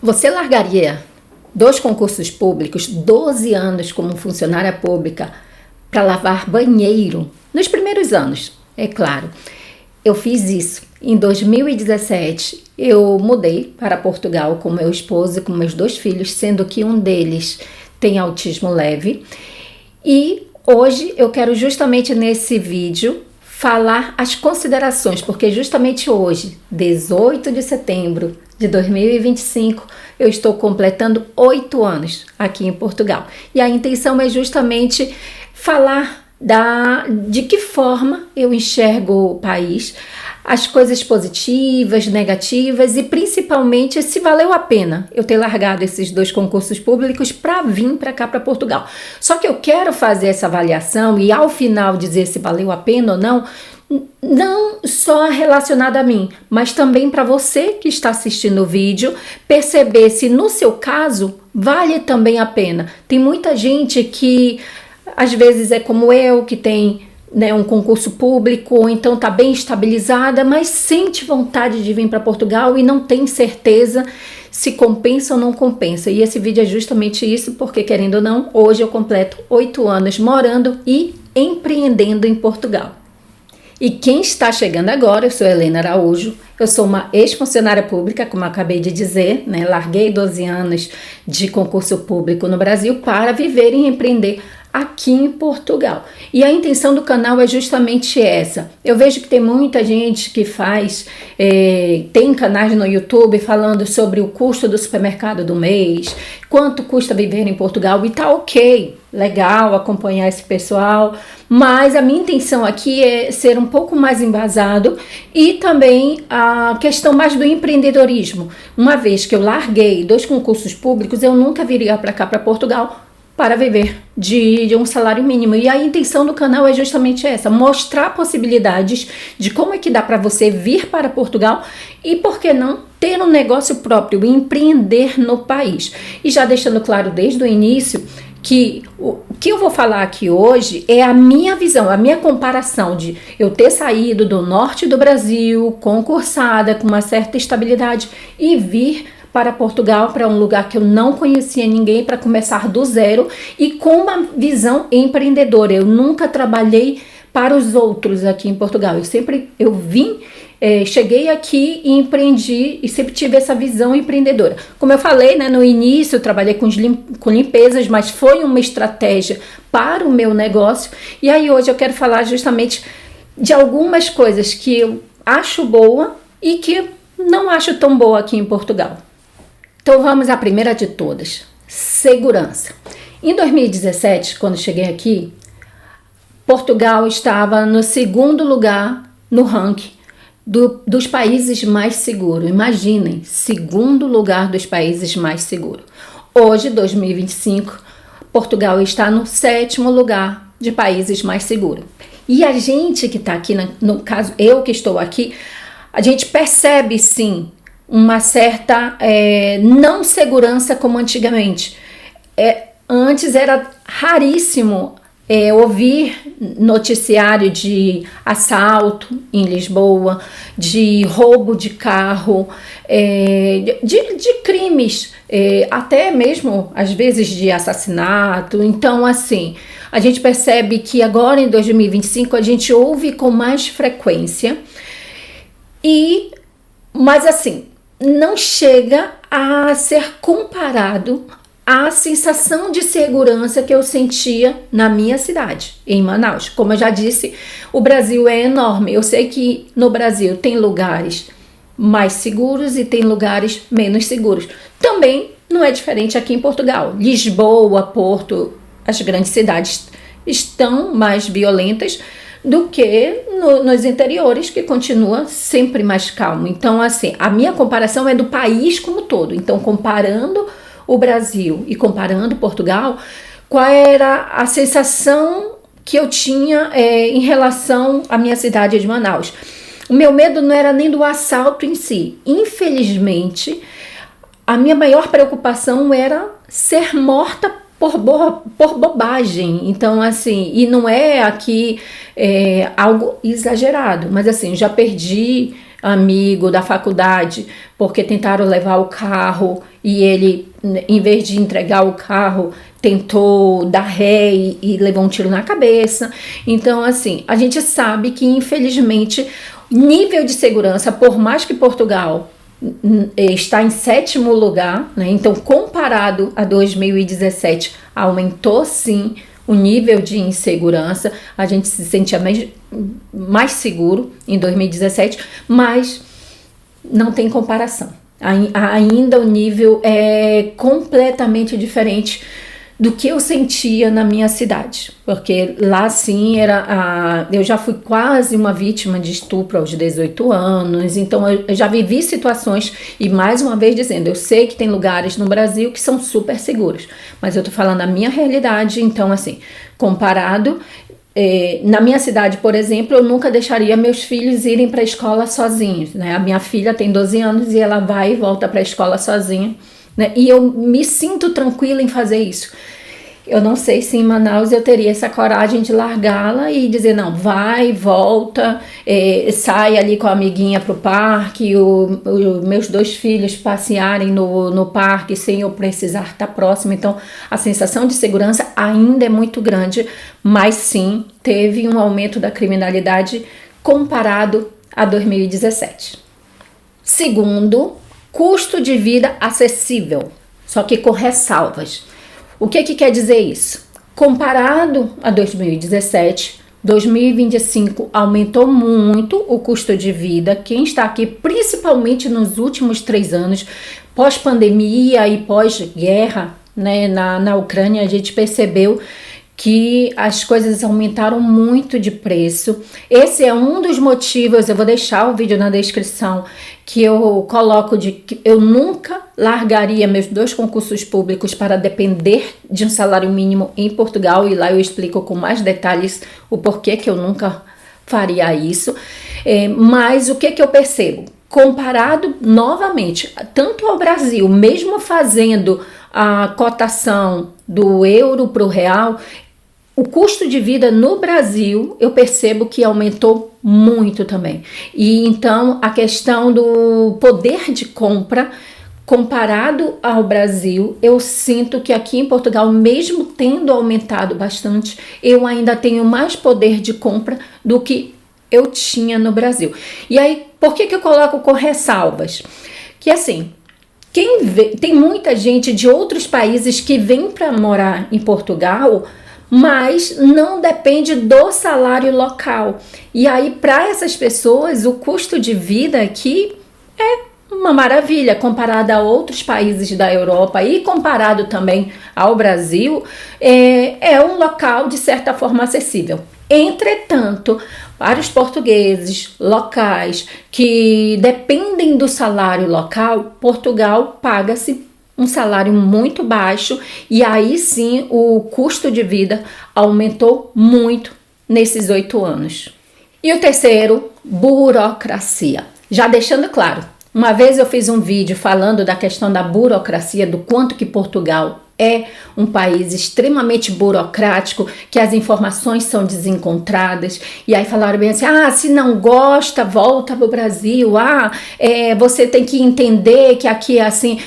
Você largaria 2 concursos públicos, 12 anos como funcionária pública, para lavar banheiro? Nos primeiros anos, é claro. Eu fiz isso. Em 2017, eu mudei para Portugal com meu esposo e com meus 2 filhos, sendo que um deles tem autismo leve. E hoje eu quero justamente nesse vídeo falar as considerações, porque justamente hoje, 18 de setembro de 2025, eu estou completando 8 anos aqui em Portugal. E a intenção é justamente falar de que forma eu enxergo o país, as coisas positivas, negativas e principalmente se valeu a pena eu ter largado esses 2 concursos públicos para vir para cá, para Portugal. Só que eu quero fazer essa avaliação e ao final dizer se valeu a pena ou não, não só relacionada a mim, mas também para você que está assistindo o vídeo, perceber se no seu caso vale também a pena. Tem muita gente que às vezes é como eu, que tem um concurso público, ou então está bem estabilizada, mas sente vontade de vir para Portugal e não tem certeza se compensa ou não compensa. E esse vídeo é justamente isso, porque querendo ou não, hoje eu completo 8 anos morando e empreendendo em Portugal. E quem está chegando agora, eu sou Helena Araújo, eu sou uma ex-funcionária pública, como eu acabei de dizer, larguei 12 anos de concurso público no Brasil para viver e empreender aqui em Portugal. E a intenção do canal é justamente essa. Eu vejo que tem muita gente que tem canais no YouTube falando sobre o custo do supermercado do mês, quanto custa viver em Portugal, e tá ok, legal acompanhar esse pessoal, mas a minha intenção aqui é ser um pouco mais embasado e também a questão mais do empreendedorismo. Uma vez que eu larguei 2 concursos públicos, eu nunca viria para cá, para Portugal, para viver de um salário mínimo. E a intenção do canal é justamente essa, mostrar possibilidades de como é que dá para você vir para Portugal e, por que não, ter um negócio próprio e empreender no país. E já deixando claro desde o início que o que eu vou falar aqui hoje é a minha visão, a minha comparação de eu ter saído do norte do Brasil, concursada, com uma certa estabilidade, e vir para Portugal, para um lugar que eu não conhecia ninguém, para começar do zero e com uma visão empreendedora. Eu nunca trabalhei para os outros aqui em Portugal. Cheguei aqui e empreendi e sempre tive essa visão empreendedora. Como eu falei, no início eu trabalhei com limpezas, mas foi uma estratégia para o meu negócio. E aí hoje eu quero falar justamente de algumas coisas que eu acho boa e que não acho tão boa aqui em Portugal. Então vamos à primeira de todas, segurança. Em 2017, quando cheguei aqui, Portugal estava no 2º lugar no ranking dos países mais seguros. Imaginem, 2º lugar dos países mais seguros. Hoje, 2025, Portugal está no 7º lugar de países mais seguros. E a gente que está aqui, no caso eu que estou aqui, a gente percebe sim uma certa não segurança como antigamente. Antes era raríssimo ouvir noticiário de assalto em Lisboa, de roubo de carro, de crimes, até mesmo às vezes de assassinato. Então assim, a gente percebe que agora em 2025 a gente ouve com mais frequência, mas assim, não chega a ser comparado à sensação de segurança que eu sentia na minha cidade, em Manaus. Como eu já disse, o Brasil é enorme. Eu sei que no Brasil tem lugares mais seguros e tem lugares menos seguros. Também não é diferente aqui em Portugal. Lisboa, Porto, as grandes cidades estão mais violentas do que nos interiores, que continua sempre mais calmo. Então, assim, a minha comparação é do país como todo. Então, comparando o Brasil e comparando Portugal, qual era a sensação que eu tinha em relação à minha cidade de Manaus? O meu medo não era nem do assalto em si. Infelizmente, a minha maior preocupação era ser morta por bobagem. Então, assim, e não é aqui algo exagerado, mas assim, já perdi amigo da faculdade porque tentaram levar o carro e ele, em vez de entregar o carro, tentou dar ré e levou um tiro na cabeça. Então, assim, a gente sabe que, infelizmente, nível de segurança, por mais que Portugal está em 7º lugar, né? Então, comparado a 2017, aumentou sim o nível de insegurança, a gente se sentia mais seguro em 2017, mas não tem comparação. Ainda o nível é completamente diferente do que eu sentia na minha cidade, porque lá sim eu já fui quase uma vítima de estupro aos 18 anos, então eu já vivi situações, e mais uma vez dizendo, eu sei que tem lugares no Brasil que são super seguros, mas eu tô falando a minha realidade. Então, assim, comparado, na minha cidade, por exemplo, eu nunca deixaria meus filhos irem para a escola sozinhos, né? A minha filha tem 12 anos e ela vai e volta para a escola sozinha, né? E eu me sinto tranquila em fazer isso. Eu não sei se em Manaus eu teria essa coragem de largá-la e dizer, não, vai, volta, sai ali com a amiguinha pro parque, meus 2 filhos passearem no parque sem eu precisar estar próximo. Então, a sensação de segurança ainda é muito grande, mas sim, teve um aumento da criminalidade comparado a 2017. Segundo, custo de vida acessível, só que com ressalvas. O que quer dizer isso? Comparado a 2017, 2025 aumentou muito o custo de vida. Quem está aqui, principalmente nos últimos 3 anos, pós-pandemia e pós-guerra, né, na Ucrânia, a gente percebeu que as coisas aumentaram muito de preço. Esse é um dos motivos, eu vou deixar o vídeo na descrição, que eu coloco de que eu nunca largaria meus 2 concursos públicos para depender de um salário mínimo em Portugal, e lá eu explico com mais detalhes o porquê que eu nunca faria isso. Mas o que eu percebo? Comparado novamente, tanto ao Brasil, mesmo fazendo a cotação do euro para o real, o custo de vida no Brasil, eu percebo que aumentou muito também. E então, a questão do poder de compra, comparado ao Brasil, eu sinto que aqui em Portugal, mesmo tendo aumentado bastante, eu ainda tenho mais poder de compra do que eu tinha no Brasil. E aí, por que eu coloco com ressalvas? Que assim, tem muita gente de outros países que vem para morar em Portugal, mas não depende do salário local. E aí, para essas pessoas, o custo de vida aqui é uma maravilha comparado a outros países da Europa e comparado também ao Brasil, é um local de certa forma acessível. Entretanto, para os portugueses locais que dependem do salário local, Portugal paga-se um salário muito baixo, e aí sim o custo de vida aumentou muito nesses 8 anos. E o terceiro, burocracia. Já deixando claro, uma vez eu fiz um vídeo falando da questão da burocracia, do quanto que Portugal é um país extremamente burocrático, que as informações são desencontradas, e aí falaram bem assim, se não gosta, volta para o Brasil, você tem que entender que aqui é assim.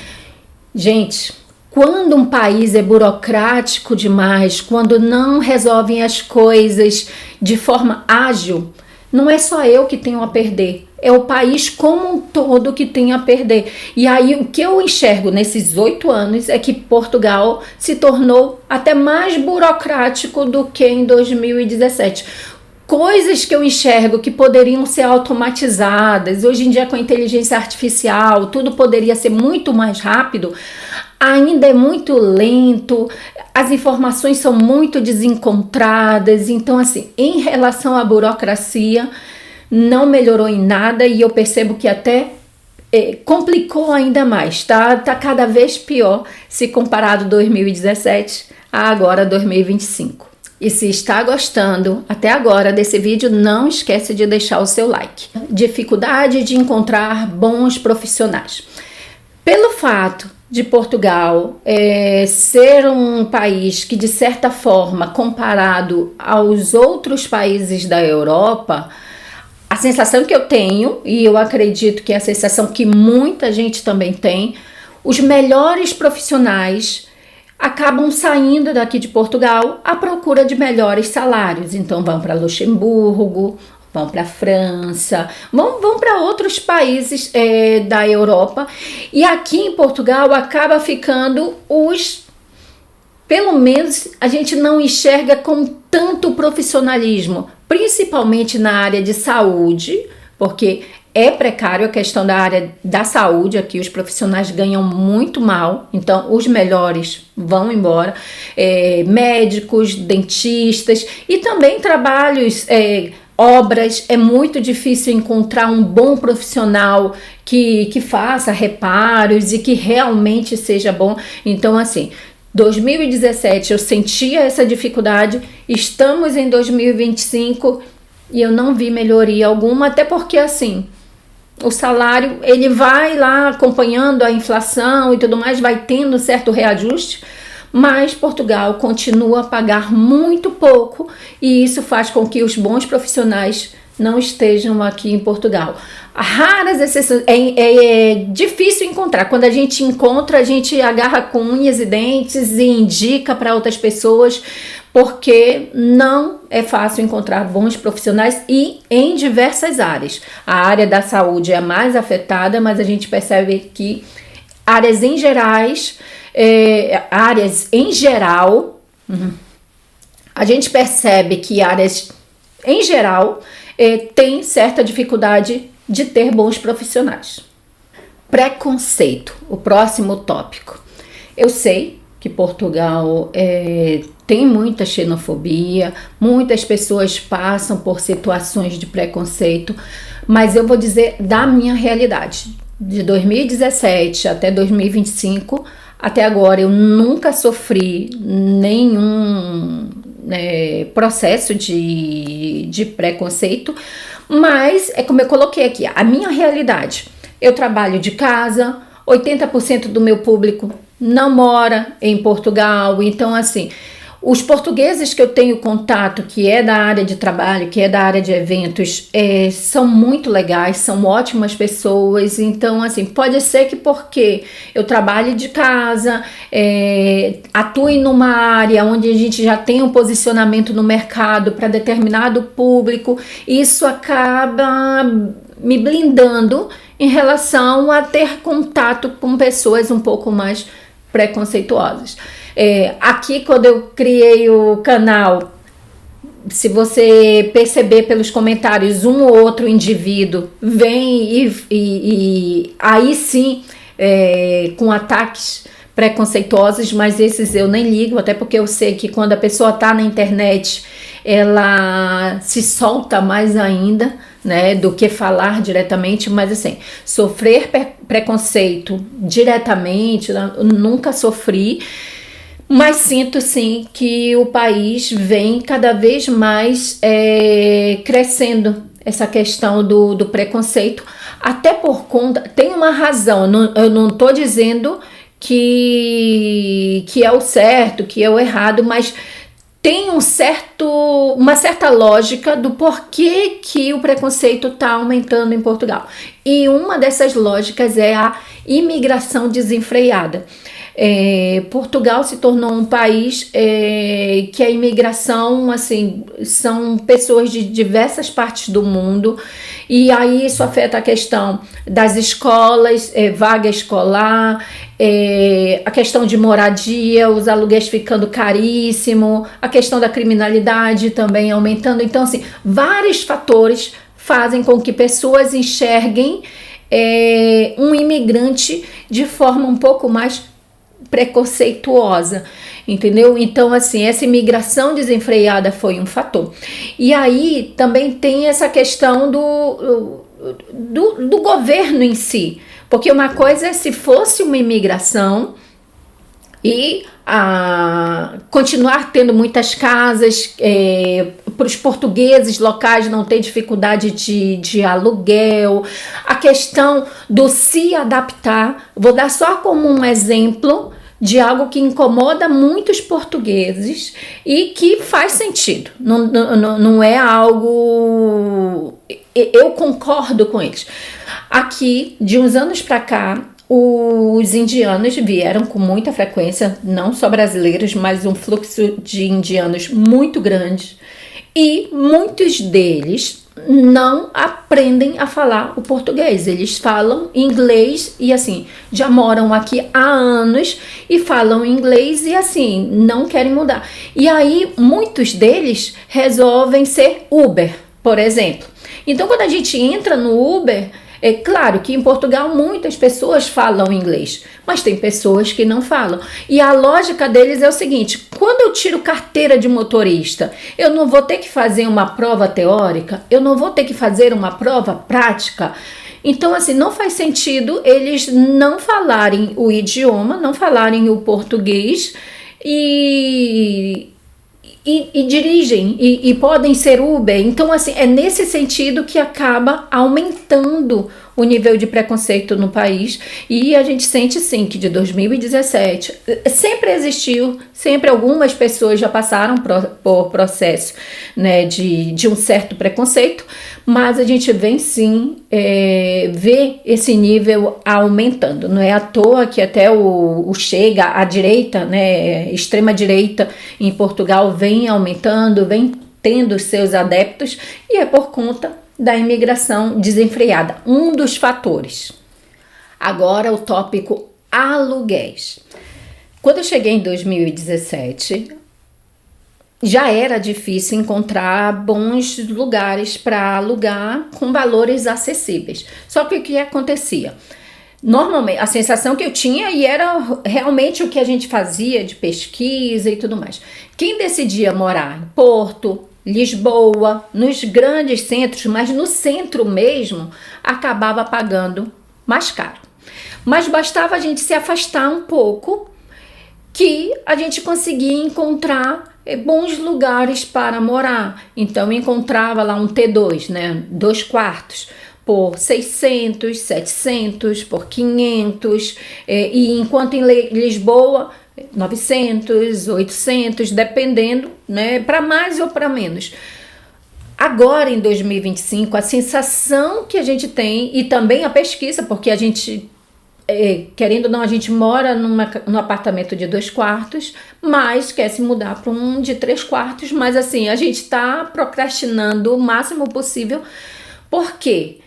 Gente, quando um país é burocrático demais, quando não resolvem as coisas de forma ágil, não é só eu que tenho a perder, é o país como um todo que tem a perder. E aí o que eu enxergo nesses 8 anos é que Portugal se tornou até mais burocrático do que em 2017. Coisas que eu enxergo que poderiam ser automatizadas, hoje em dia com a inteligência artificial, tudo poderia ser muito mais rápido, ainda é muito lento, as informações são muito desencontradas. Então, assim, em relação à burocracia, não melhorou em nada, e eu percebo que até complicou ainda mais, tá cada vez pior se comparado 2017 a agora 2025. E se está gostando até agora desse vídeo, não esquece de deixar o seu like. Dificuldade de encontrar bons profissionais. Pelo fato de Portugal ser um país que, de certa forma, comparado aos outros países da Europa, a sensação que eu tenho, e eu acredito que é a sensação que muita gente também tem, os melhores profissionais acabam saindo daqui de Portugal à procura de melhores salários. Então vão para Luxemburgo, vão para a França, vão para outros países da Europa. E aqui em Portugal acaba ficando pelo menos a gente não enxerga com tanto profissionalismo, principalmente na área de saúde, porque é precário a questão da área da saúde. Aqui os profissionais ganham muito mal, então os melhores vão embora, médicos, dentistas e também trabalhos, obras. É muito difícil encontrar um bom profissional que faça reparos e que realmente seja bom. Então, assim, 2017 eu sentia essa dificuldade, estamos em 2025 e eu não vi melhoria alguma, até porque, assim, o salário, ele vai lá acompanhando a inflação e tudo mais, vai tendo certo reajuste, mas Portugal continua a pagar muito pouco e isso faz com que os bons profissionais não estejam aqui em Portugal. Raras exceções, é difícil encontrar. Quando a gente encontra, a gente agarra com unhas e dentes e indica para outras pessoas, porque não é fácil encontrar bons profissionais e em diversas áreas. A área da saúde é a mais afetada, mas a gente percebe que áreas em geral, a gente percebe que áreas em geral tem certa dificuldade de ter bons profissionais. Preconceito, o próximo tópico. Eu sei que Portugal tem muita xenofobia, muitas pessoas passam por situações de preconceito, mas eu vou dizer da minha realidade. De 2017 até 2025, até agora eu nunca sofri nenhum processo de preconceito, mas é como eu coloquei aqui, a minha realidade. Eu trabalho de casa, 80% do meu público não mora em Portugal, então assim, os portugueses que eu tenho contato, que é da área de trabalho, que é da área de eventos, são muito legais, são ótimas pessoas. Então assim, pode ser que porque eu trabalhe de casa, atue numa área onde a gente já tem um posicionamento no mercado para determinado público, isso acaba me blindando em relação a ter contato com pessoas um pouco mais preconceituosas. Aqui, quando eu criei o canal, se você perceber pelos comentários, um ou outro indivíduo vem e aí sim, com ataques preconceituosos, mas esses eu nem ligo, até porque eu sei que quando a pessoa está na internet, ela se solta mais ainda, né, do que falar diretamente. Mas assim, sofrer preconceito diretamente, eu nunca sofri, mas sinto sim que o país vem cada vez mais crescendo essa questão do preconceito, até por conta, tem uma razão, eu não estou dizendo que é o certo, que é o errado, mas tem uma certa lógica do porquê que o preconceito está aumentando em Portugal. E uma dessas lógicas é a imigração desenfreada. Portugal se tornou um país que a imigração, assim, são pessoas de diversas partes do mundo, e aí isso afeta a questão das escolas, vaga escolar, a questão de moradia, os aluguéis ficando caríssimo, a questão da criminalidade também aumentando. Então, assim, vários fatores fazem com que pessoas enxerguem um imigrante de forma um pouco mais preconceituosa, entendeu? Então, assim, essa imigração desenfreada foi um fator. E aí também tem essa questão do governo em si, porque uma coisa é se fosse uma imigração e continuar tendo muitas casas, para os portugueses locais não ter dificuldade de aluguel, a questão do se adaptar. Vou dar só como um exemplo de algo que incomoda muitos portugueses e que faz sentido. Não é algo... Eu concordo com eles. Aqui, de uns anos para cá, os indianos vieram com muita frequência, não só brasileiros, mas um fluxo de indianos muito grande. E muitos deles não aprendem a falar o português. Eles falam inglês e assim, já moram aqui há anos e falam inglês e assim, não querem mudar. E aí, muitos deles resolvem ser Uber, por exemplo. Então, quando a gente entra no Uber, é claro que em Portugal muitas pessoas falam inglês, mas tem pessoas que não falam. E a lógica deles é o seguinte: quando eu tiro carteira de motorista, eu não vou ter que fazer uma prova teórica, eu não vou ter que fazer uma prova prática. Então, assim, não faz sentido eles não falarem o idioma, não falarem o português e dirigem e podem ser Uber. Então, assim, é nesse sentido que acaba aumentando o nível de preconceito no país, e a gente sente sim que de 2017 sempre existiu, sempre algumas pessoas já passaram por processo, né, de um certo preconceito, mas a gente vem sim ver esse nível aumentando. Não é à toa que até o Chega, a direita, né, extrema direita em Portugal vem aumentando, vem tendo seus adeptos, e é por conta da imigração desenfreada, um dos fatores. Agora o tópico aluguéis. Quando eu cheguei em 2017, já era difícil encontrar bons lugares para alugar com valores acessíveis. Só que o que acontecia? Normalmente, a sensação que eu tinha, e era realmente o que a gente fazia de pesquisa e tudo mais, quem decidia morar em Porto, Lisboa, nos grandes centros, mas no centro mesmo, acabava pagando mais caro. Mas bastava a gente se afastar um pouco que a gente conseguia encontrar bons lugares para morar. Então, encontrava lá um T2, né, 2 quartos, por 600, 700, por 500, e enquanto em Lisboa 900, 800, dependendo, né, para mais ou para menos. Agora, em 2025, a sensação que a gente tem, e também a pesquisa, porque a gente, querendo ou não, a gente mora num apartamento de 2 quartos, mas quer se mudar para um de 3 quartos, mas assim, a gente está procrastinando o máximo possível, porque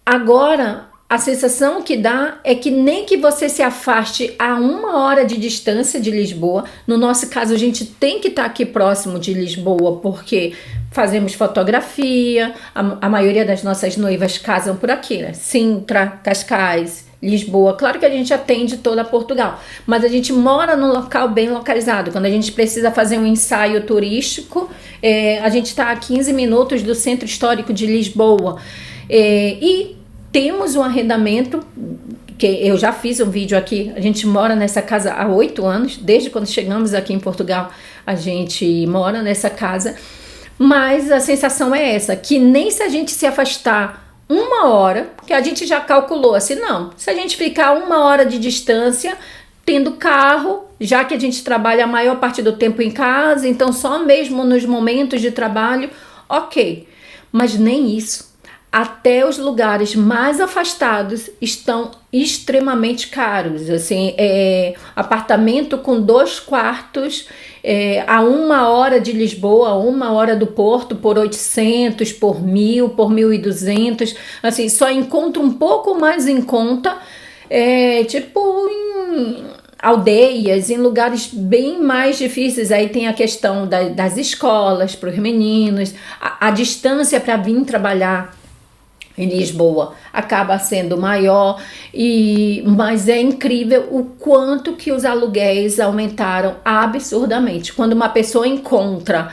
agora a sensação que dá é que nem que você se afaste a 1 hora de distância de Lisboa, no nosso caso a gente tem que estar aqui próximo de Lisboa porque fazemos fotografia, a maioria das nossas noivas casam por aqui, né? Sintra, Cascais, Lisboa. Claro que a gente atende toda Portugal, mas a gente mora num local bem localizado. Quando a gente precisa fazer um ensaio turístico, a gente está a 15 minutos do centro histórico de Lisboa. E temos um arrendamento, que eu já fiz um vídeo aqui, a gente mora nessa casa há 8 anos, desde quando chegamos aqui em Portugal, a gente mora nessa casa, mas a sensação é essa, que nem se a gente se afastar 1 hora, que a gente já calculou assim, não, se a gente ficar 1 hora de distância, tendo carro, já que a gente trabalha a maior parte do tempo em casa, então só mesmo nos momentos de trabalho, ok, mas nem isso. Até os lugares mais afastados estão extremamente caros. Assim, apartamento com 2 quartos a 1 hora de Lisboa, a 1 hora do Porto, por 800, por 1.000, por 1.200. Assim, só encontra um pouco mais em conta, tipo em aldeias, em lugares bem mais difíceis. Aí tem a questão das escolas para os meninos, a distância para vir trabalhar em Lisboa acaba sendo maior, mas é incrível o quanto que os aluguéis aumentaram absurdamente. Quando uma pessoa encontra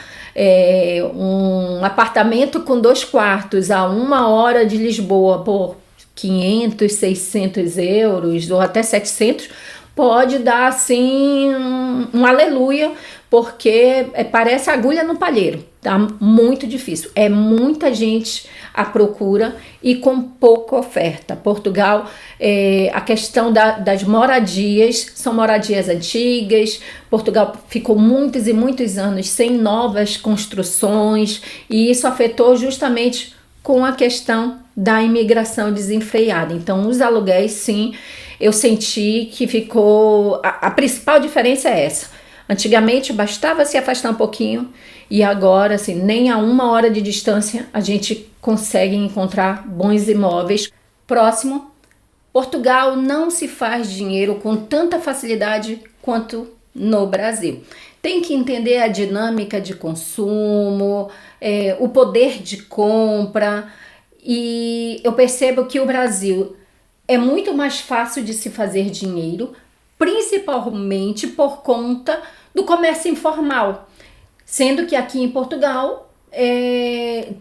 um apartamento com 2 quartos a 1 hora de Lisboa por 500, 600 euros ou até 700, pode dar assim um aleluia, porque parece agulha no palheiro, tá muito difícil, é muita gente à procura e com pouca oferta. Portugal, a questão das moradias, são moradias antigas, Portugal ficou muitos e muitos anos sem novas construções e isso afetou justamente com a questão da imigração desenfreada. Então, os aluguéis, sim, eu senti que ficou... A principal diferença é essa. Antigamente, bastava se afastar um pouquinho e agora, assim, nem a 1 hora de distância a gente consegue encontrar bons imóveis. Próximo, Portugal não se faz dinheiro com tanta facilidade quanto no Brasil. Tem que entender a dinâmica de consumo, o poder de compra, e eu percebo que o Brasil é muito mais fácil de se fazer dinheiro, principalmente por conta do comércio informal, sendo que aqui em Portugal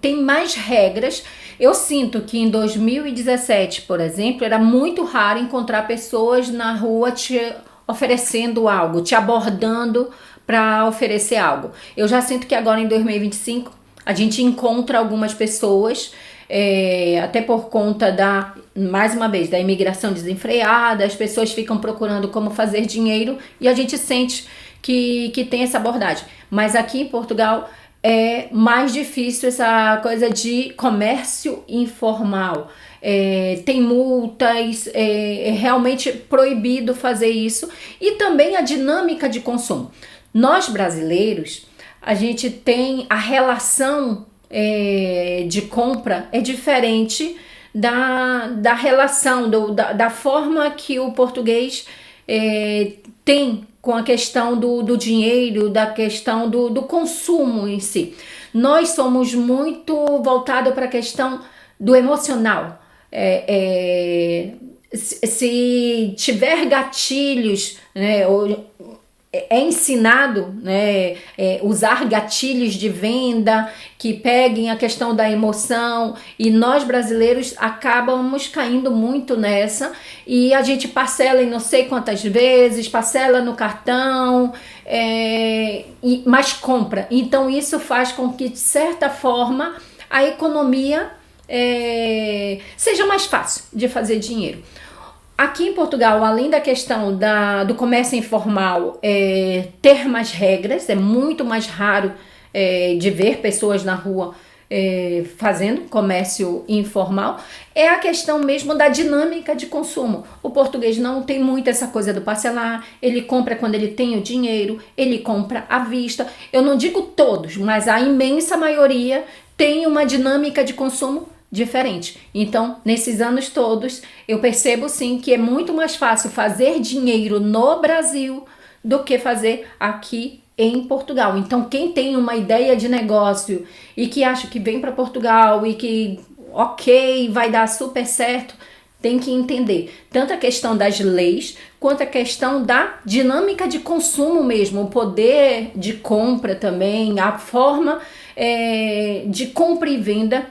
tem mais regras. Eu sinto que em 2017, por exemplo, era muito raro encontrar pessoas na rua te oferecendo algo, te abordando para oferecer algo. Eu já sinto que agora em 2025 a gente encontra algumas pessoas, até por conta mais uma vez, da imigração desenfreada, as pessoas ficam procurando como fazer dinheiro e a gente sente que tem essa abordagem. Mas aqui em Portugal é mais difícil essa coisa de comércio informal. Tem multas, é realmente proibido fazer isso. E também a dinâmica de consumo. Nós brasileiros, a gente tem a relação de compra é diferente da relação, da forma que o português tem com a questão do dinheiro, da questão do consumo em si. Nós somos muito voltados para a questão do emocional. Se tiver gatilhos, né, é ensinado, né, usar gatilhos de venda que peguem a questão da emoção, e nós brasileiros acabamos caindo muito nessa, e a gente parcela em não sei quantas vezes, parcela no cartão, mas compra. Então isso faz com que, de certa forma, a economia seja mais fácil de fazer dinheiro. Aqui em Portugal, além da questão do comércio informal ter mais regras, é muito mais raro de ver pessoas na rua fazendo comércio informal, é a questão mesmo da dinâmica de consumo. O português não tem muito essa coisa do parcelar, ele compra quando ele tem o dinheiro, ele compra à vista. Eu não digo todos, mas a imensa maioria tem uma dinâmica de consumo diferente. Então, nesses anos todos, eu percebo sim que é muito mais fácil fazer dinheiro no Brasil do que fazer aqui em Portugal. Então, quem tem uma ideia de negócio e que acha que vem para Portugal e que, ok, vai dar super certo, tem que entender tanto a questão das leis quanto a questão da dinâmica de consumo mesmo, o poder de compra também, a forma de compra e venda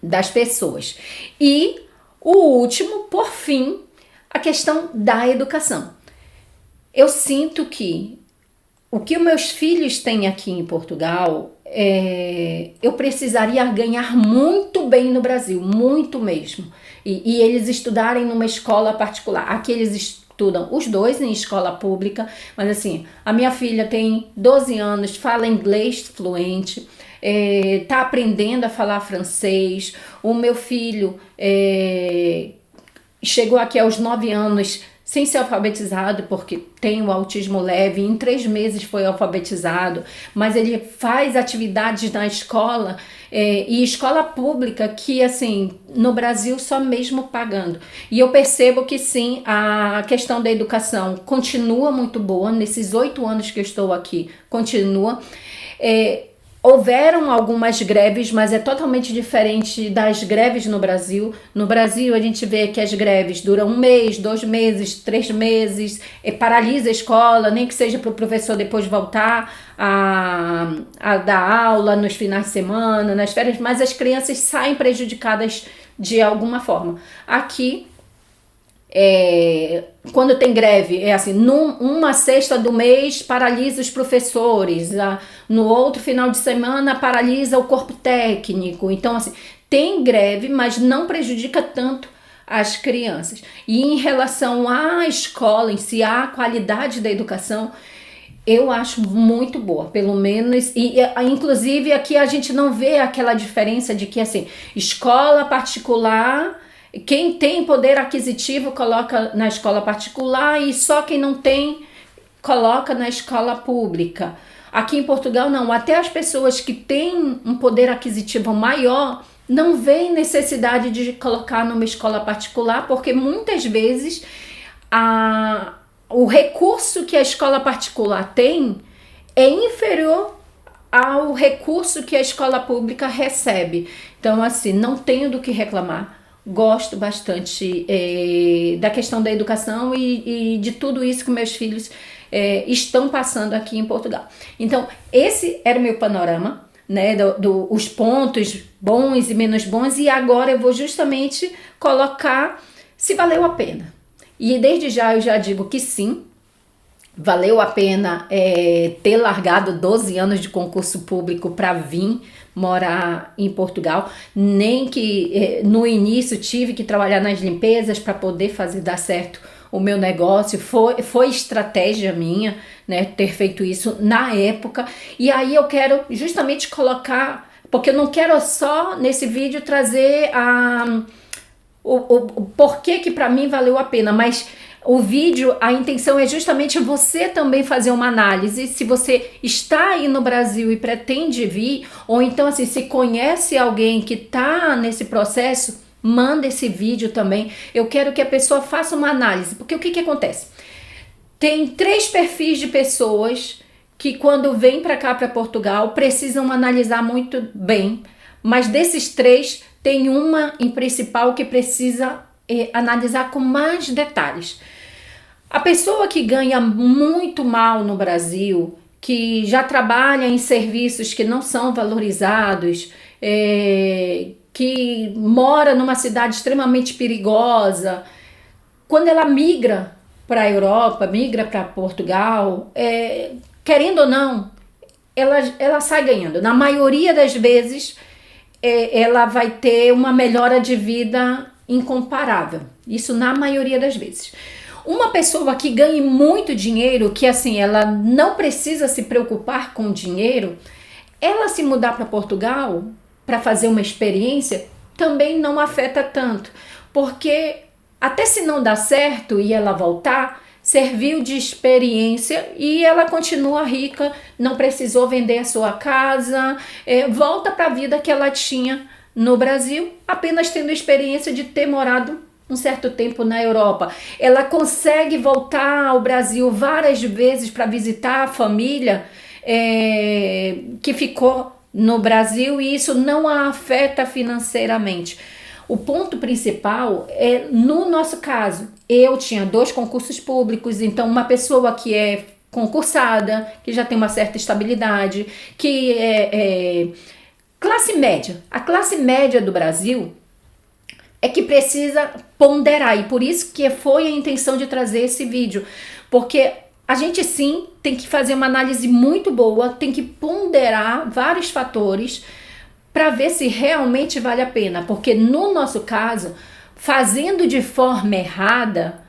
das pessoas. E o último, por fim, a questão da educação. Eu sinto que o que os meus filhos têm aqui em Portugal, eu precisaria ganhar muito bem no Brasil, muito mesmo. E eles estudarem numa escola particular. Aqui eles estudam os dois em escola pública, mas assim, a minha filha tem 12 anos, fala inglês fluente, tá aprendendo a falar francês. O meu filho chegou aqui aos 9 anos sem ser alfabetizado, porque tem o autismo leve, em 3 meses foi alfabetizado, mas ele faz atividades na escola, e escola pública que, assim, no Brasil só mesmo pagando. E eu percebo que sim, a questão da educação continua muito boa, nesses 8 anos que eu estou aqui, continua. Houveram algumas greves, mas é totalmente diferente das greves no Brasil. No Brasil, a gente vê que as greves duram 1 mês, 2 meses, 3 meses, paralisa a escola, nem que seja para o professor depois voltar a dar aula nos finais de semana, nas férias, mas as crianças saem prejudicadas de alguma forma. Aqui, Quando tem greve, é assim, uma sexta do mês paralisa os professores, no outro final de semana paralisa o corpo técnico. Então, assim, tem greve, mas não prejudica tanto as crianças. E em relação à escola em si, à qualidade da educação, eu acho muito boa, pelo menos, e inclusive aqui a gente não vê aquela diferença de que, assim, escola particular, quem tem poder aquisitivo coloca na escola particular e só quem não tem coloca na escola pública. Aqui em Portugal não, até as pessoas que têm um poder aquisitivo maior não veem necessidade de colocar numa escola particular, porque muitas vezes o recurso que a escola particular tem é inferior ao recurso que a escola pública recebe. Então, assim, não tenho do que reclamar. Gosto bastante da questão da educação e de tudo isso que meus filhos estão passando aqui em Portugal. Então, esse era o meu panorama, né, os pontos bons e menos bons, e agora eu vou justamente colocar se valeu a pena. E desde já eu já digo que sim, valeu a pena ter largado 12 anos de concurso público para vir morar em Portugal, nem que no início tive que trabalhar nas limpezas para poder fazer dar certo o meu negócio, foi estratégia minha, né, ter feito isso na época. E aí eu quero justamente colocar, porque eu não quero só nesse vídeo trazer o porquê que para mim valeu a pena, mas o vídeo, a intenção é justamente você também fazer uma análise, se você está aí no Brasil e pretende vir, ou então assim, se conhece alguém que está nesse processo, manda esse vídeo também. Eu quero que a pessoa faça uma análise, porque o que acontece? Tem 3 perfis de pessoas que quando vêm para cá, para Portugal, precisam analisar muito bem, mas desses 3, tem uma em principal que precisa analisar com mais detalhes. A pessoa que ganha muito mal no Brasil, que já trabalha em serviços que não são valorizados, que mora numa cidade extremamente perigosa, quando ela migra para a Europa, migra para Portugal, querendo ou não, ela sai ganhando. Na maioria das vezes, ela vai ter uma melhora de vida incomparável. Isso na maioria das vezes. Uma pessoa que ganhe muito dinheiro, que assim, ela não precisa se preocupar com dinheiro, ela se mudar para Portugal para fazer uma experiência, também não afeta tanto, porque até se não dá certo e ela voltar, serviu de experiência e ela continua rica, não precisou vender a sua casa, volta para a vida que ela tinha no Brasil, apenas tendo experiência de ter morado um certo tempo na Europa. Ela consegue voltar ao Brasil várias vezes para visitar a família que ficou no Brasil, e isso não a afeta financeiramente. O ponto principal é, no nosso caso, eu tinha 2 concursos públicos, então uma pessoa que é concursada, que já tem uma certa estabilidade, que é classe média. A classe média do Brasil é que precisa ponderar, e por isso que foi a intenção de trazer esse vídeo, porque a gente sim tem que fazer uma análise muito boa, tem que ponderar vários fatores para ver se realmente vale a pena, porque no nosso caso, fazendo de forma errada,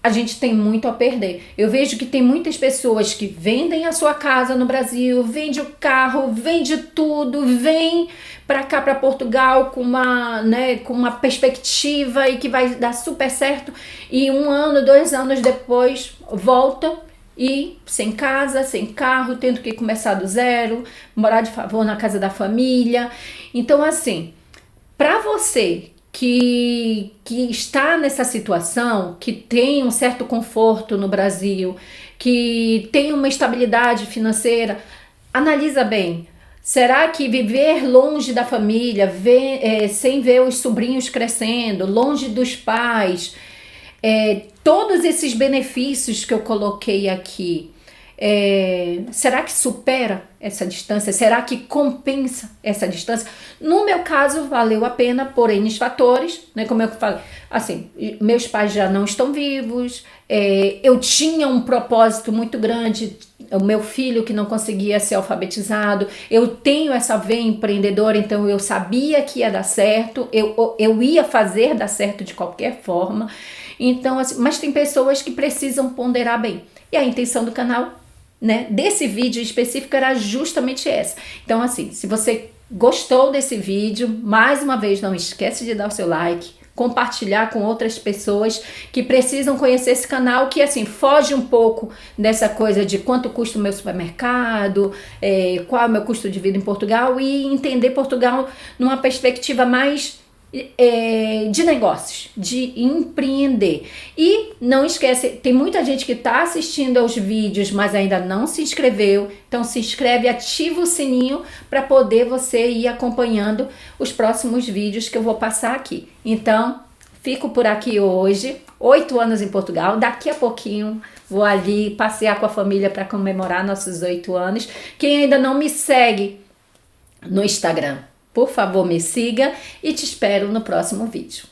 a gente tem muito a perder. Eu vejo que tem muitas pessoas que vendem a sua casa no Brasil, vende o carro, vende tudo, vem para cá, para Portugal, com uma perspectiva e que vai dar super certo, e 1 ano, 2 anos depois volta e sem casa, sem carro, tendo que começar do zero, morar de favor na casa da família. Então, assim, para você que está nessa situação, que tem um certo conforto no Brasil, que tem uma estabilidade financeira, analisa bem. Será que viver longe da família, sem ver os sobrinhos crescendo, longe dos pais, todos esses benefícios que eu coloquei aqui, Será que supera essa distância? Será que compensa essa distância? No meu caso, valeu a pena por N fatores, né? Como eu falei, assim, meus pais já não estão vivos, eu tinha um propósito muito grande, o meu filho que não conseguia ser alfabetizado, eu tenho essa veia empreendedora, então eu sabia que ia dar certo, eu ia fazer dar certo de qualquer forma. Então, assim, mas tem pessoas que precisam ponderar bem. E a intenção do canal, né, desse vídeo específico era justamente essa. Então, assim, se você gostou desse vídeo, mais uma vez, não esquece de dar o seu like, compartilhar com outras pessoas que precisam conhecer esse canal, que assim, foge um pouco dessa coisa de quanto custa o meu supermercado, qual é o meu custo de vida em Portugal, e entender Portugal numa perspectiva mais de negócios, de empreender. E não esquece, tem muita gente que está assistindo aos vídeos, mas ainda não se inscreveu, então se inscreve, ativa o sininho para poder você ir acompanhando os próximos vídeos que eu vou passar aqui. Então, fico por aqui hoje, 8 anos em Portugal, daqui a pouquinho vou ali passear com a família para comemorar nossos 8 anos. Quem ainda não me segue no Instagram, por favor, me siga e te espero no próximo vídeo.